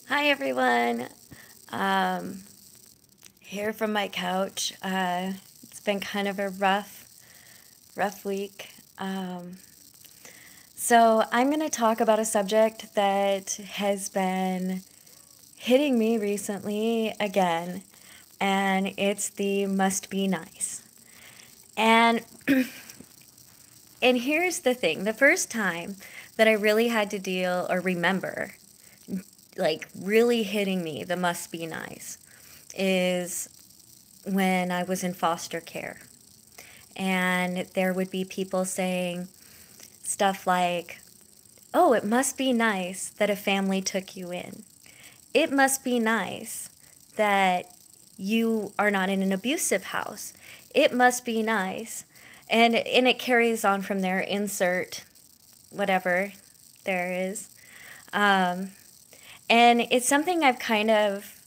Hi everyone. Um, Here from my couch. It's been kind of a rough week. So I'm going to talk about a subject that has been hitting me recently again, and it's the must be nice. And and here's the thing: the first time that I really had to deal or remember, like really hitting me, the must be nice, is when I was in foster care. And there would be people saying stuff like, oh, it must be nice that a family took you in. It must be nice that you are not in an abusive house. It must be nice. And it carries on from there, insert whatever there is. Um, and it's something I've kind of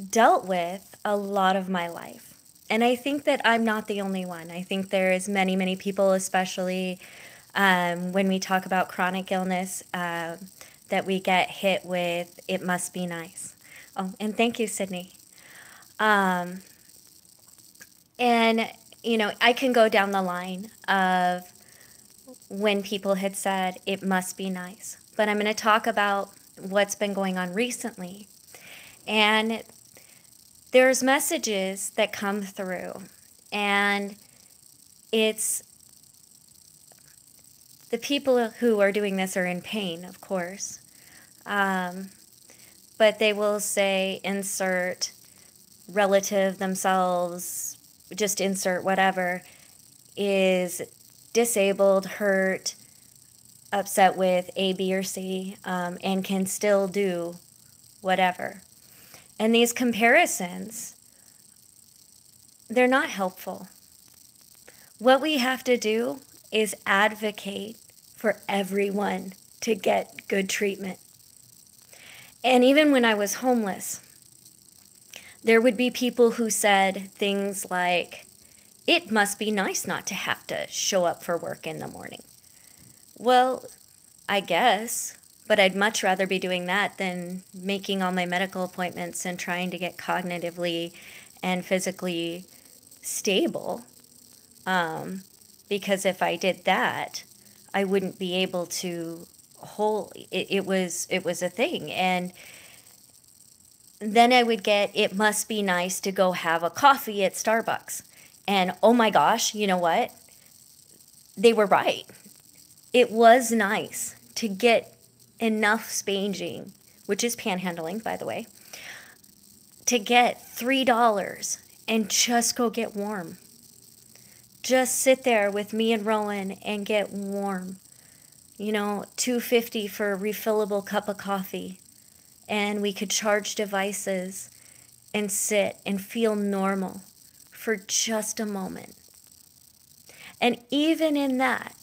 dealt with a lot of my life. And I think that I'm not the only one. I think there is many people, especially when we talk about chronic illness, that we get hit with, it must be nice. Oh, and thank you, Sydney. Um, and, I can go down the line of when people had said, it must be nice. But I'm going to talk about what's been going on recently. And there's messages that come through, and it's the people who are doing this are in pain, of course. Um, but they will say, insert relative themselves, just insert whatever, is disabled, hurt, upset with A, B, or C, and can still do whatever. And these comparisons, they're not helpful. What we have to do is advocate for everyone to get good treatment. And even when I was homeless, there would be people who said things like, it must be nice not to have to show up for work in the morning. Well, I guess, but I'd much rather be doing that than making all my medical appointments and trying to get cognitively and physically stable. Because if I did that, I wouldn't be able to hold it. It was a thing. And then I would get, it must be nice to go have a coffee at Starbucks. And oh my gosh, you know what? They were right. It was nice to get enough spanging, which is panhandling, by the way, to get $3 and just go get warm. Just sit there with me and Rowan and get warm. $2.50 for a refillable cup of coffee. And we could charge devices and sit and feel normal for just a moment. And even in that,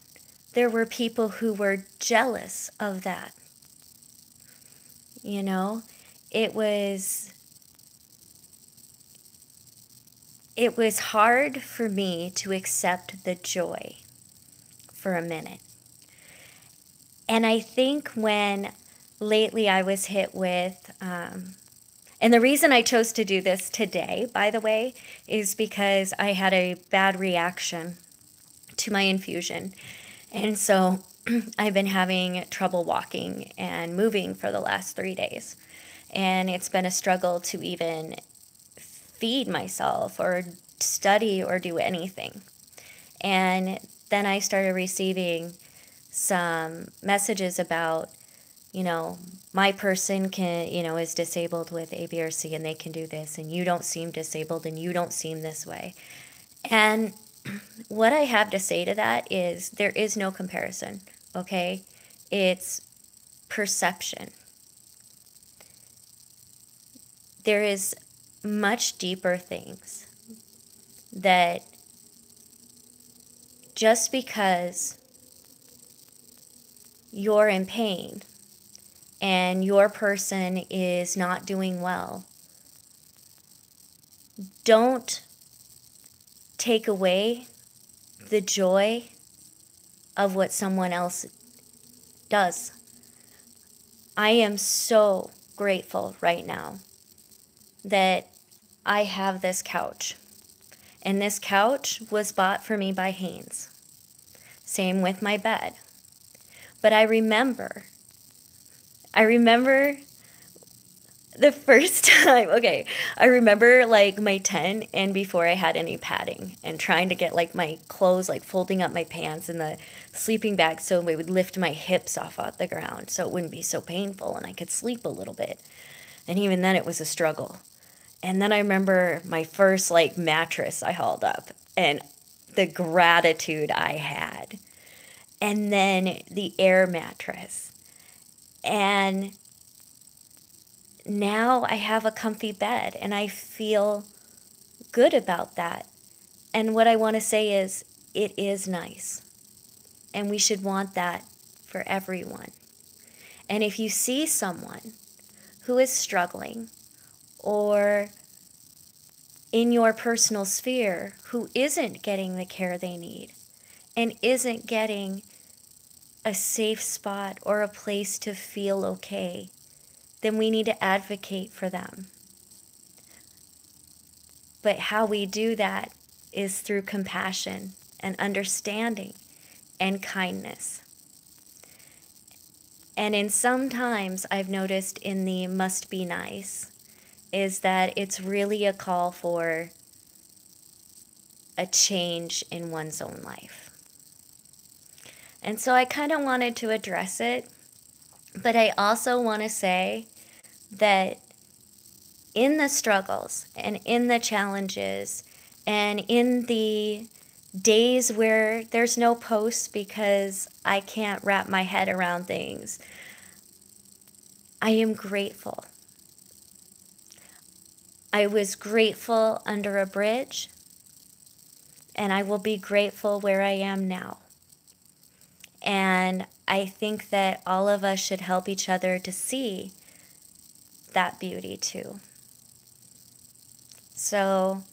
there were people who were jealous of that. You know, it was it was hard for me to accept the joy for a minute. And I think when lately I was hit with, and the reason I chose to do this today, by the way, is because I had a bad reaction to my infusion. And so I've been having trouble walking and moving for the last 3 days. And it's been a struggle to even feed myself or study or do anything. And then I started receiving some messages about, my person is disabled with A, B, or C, and they can do this, and you don't seem disabled, and you don't seem this way. And what I have to say to that is there is no comparison, okay? It's perception. There is much deeper things that just because you're in pain and your person is not doing well, don't take away the joy of what someone else does. I am so grateful right now that I have this couch. And this couch was bought for me by Hanes. Same with my bed. But I remember the first time, okay, I remember like my tent and before I had any padding and trying to get like my clothes, like folding up my pants in the sleeping bag so it would lift my hips off the ground so it wouldn't be so painful and I could sleep a little bit. And even then it was a struggle. And then I remember my first like mattress I hauled up and the gratitude I had. And then the air mattress. And now I have a comfy bed and I feel good about that. And what I want to say is, it is nice. And we should want that for everyone. And if you see someone who is struggling or in your personal sphere who isn't getting the care they need and isn't getting a safe spot or a place to feel okay, then we need to advocate for them. But how we do that is through compassion and understanding and kindness. And in sometimes I've noticed in the must be nice is that it's really a call for a change in one's own life. And so I kind of wanted to address it, but I also want to say that in the struggles and in the challenges and in the days where there's no posts because I can't wrap my head around things, I am grateful. I was grateful under a bridge, and I will be grateful where I am now. And I think that all of us should help each other to see that beauty too. So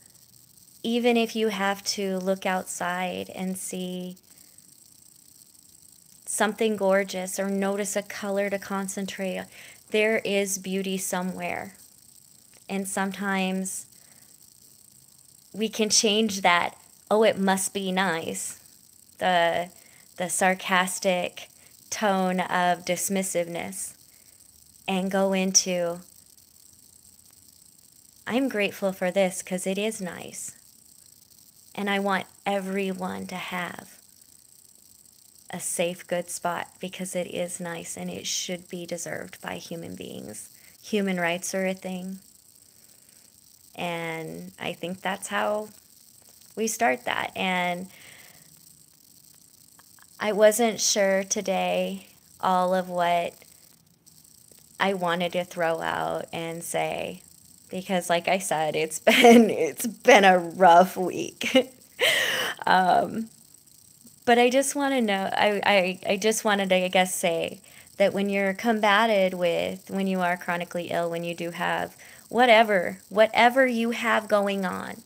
even if you have to look outside and see something gorgeous or notice a color to concentrate on, there is beauty somewhere. And sometimes we can change that, oh, it must be nice, the sarcastic tone of dismissiveness, and go into, I'm grateful for this because it is nice. And I want everyone to have a safe, good spot because it is nice and it should be deserved by human beings. Human rights are a thing. And I think that's how we start that. And I wasn't sure today all of what I wanted to throw out and say, because like I said, it's been a rough week. But I just want to know, I just wanted to, I guess, say that when you're combated with, when you are chronically ill, when you do have whatever you have going on,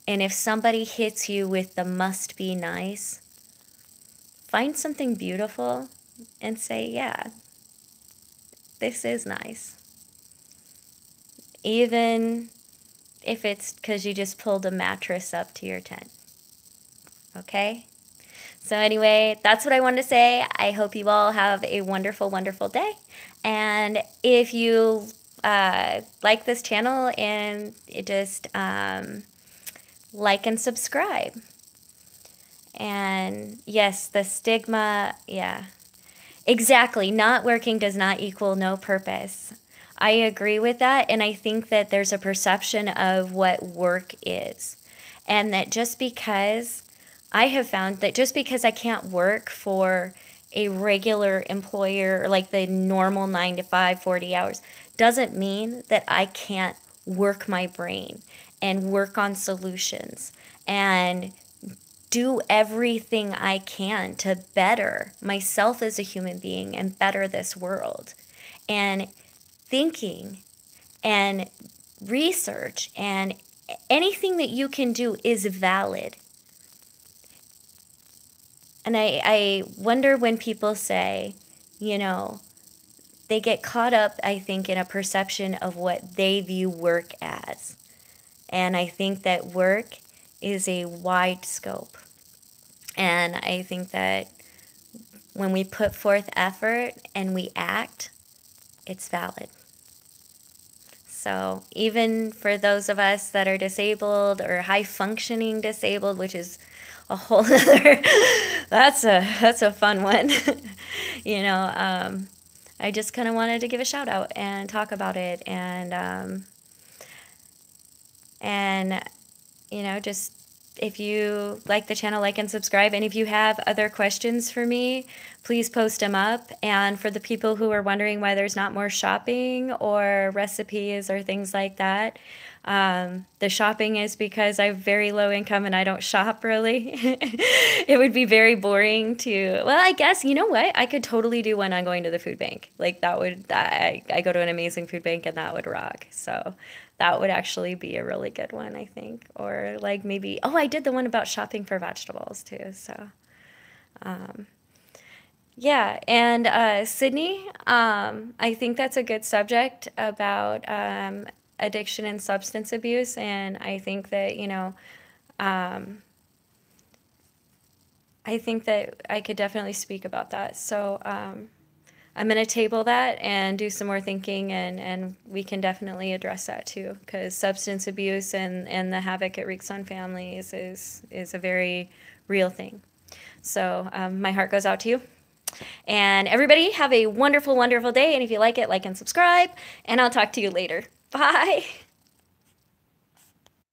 and if somebody hits you with the must be nice, find something beautiful and say, yeah, this is nice. Even if it's because you just pulled a mattress up to your tent. Okay? So anyway, that's what I wanted to say. I hope you all have a wonderful, wonderful day. And if you like this channel, and just like and subscribe. And yes, the stigma, yeah. Exactly. Not working does not equal no purpose. I agree with that, and I think that there's a perception of what work is. And that just because I have found that just because I can't work for a regular employer, like the normal 9 to 5, 40 hours, doesn't mean that I can't work my brain and work on solutions and do everything I can to better myself as a human being and better this world. And thinking and research and anything that you can do is valid. And I wonder when people say, you know, they get caught up, I think, in a perception of what they view work as. And I think that work is a wide scope. And I think that when we put forth effort and we act, it's valid. So even for those of us that are disabled or high functioning disabled, which is a whole other, that's a fun one. You know, I just kind of wanted to give a shout out and talk about it, and you know, just if you like the channel, like and subscribe. And if you have other questions for me, please post them up. And for the people who are wondering why there's not more shopping or recipes or things like that, the shopping is because I have very low income and I don't shop really. It would be very boring to, well, I guess, you know what? I could totally do one on going to the food bank. Like I go to an amazing food bank and that would rock. So that would actually be a really good one, I think. Or like maybe, oh, I did the one about shopping for vegetables too. So, yeah. And Sydney, I think that's a good subject about addiction and substance abuse. And I think that, you know, I think that I could definitely speak about that. So I'm going to table that and do some more thinking, and we can definitely address that too, because substance abuse and the havoc it wreaks on families is a very real thing. So my heart goes out to you. And everybody have a wonderful, wonderful day. And if you like it, like and subscribe. And I'll talk to you later. Bye.